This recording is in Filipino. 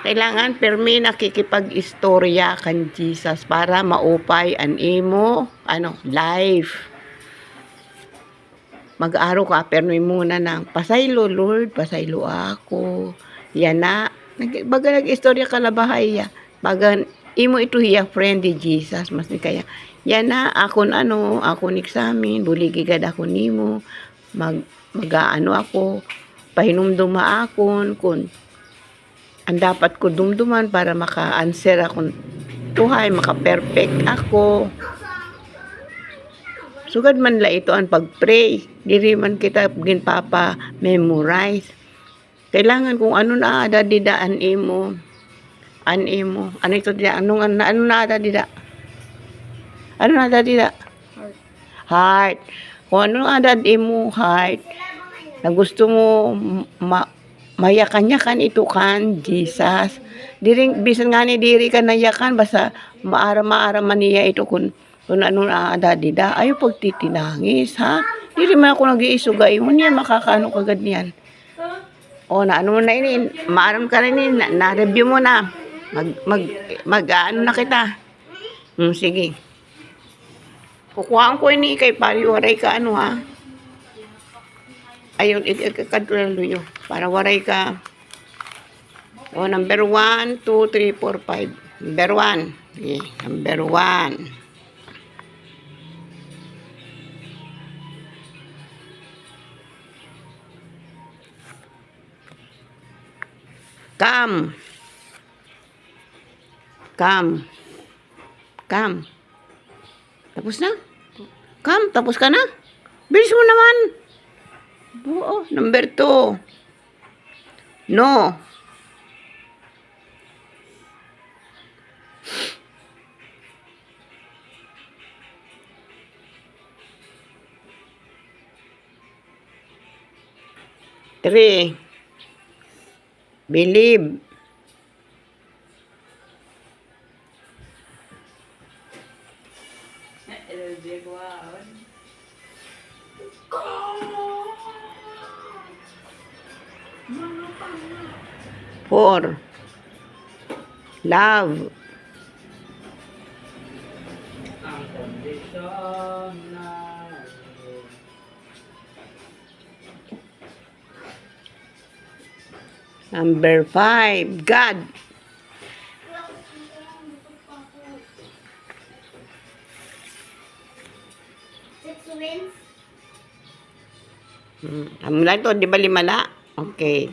Kailangan permi nakikipag-istorya kan Jesus para maupay an imo life. Mag-aro ka permi muna ng pasaylo Lord, pasaylo ako. Yan na. Baga nag-istorya ka na bahay ya. Baga imo ito hiya friend di Jesus mas ni kaya. Yan na akon akon examine, buligigad ako nimo. Mag-ano ako, pahinumduma akon kun ang dapat ko dumduman para maka-answer akong tuhay, maka-perfect ako. Sugad man la ito ang pag-pray. Diri man kita ginpapa-memorize. Kailangan kung ano na ada didaan imo. Ano ito dida? Ano na ada dida? Ano na ada dida? Heart. Kung ano na ada imo heart. Na gusto mo mayakan-yakan ito kan Jesus. Diring bisan nga ni diri ka nayakan basta maara man niya ito kun ano na ada dida. Ayo pagtitinangis ha. Diri man ako nag-iisuga imo niya makakaano kagad niyan. O na ano na ini maaram ka rin na-review mo na. Ano na kita. Sige. Kukuhaan ko ini kay pari waray ka ha. Ayun, ikakadulaluyo. Para waray ka. O, number 1, 2, 3, 4, 5. Number 1. Okay, number 1. Come. Tapos na? Tapos ka na? Bilis mo naman. Oo, number 2. No. Three. Believe. Four. Love. Number 5. God. Ang lang to, di ba 5 na? Okay.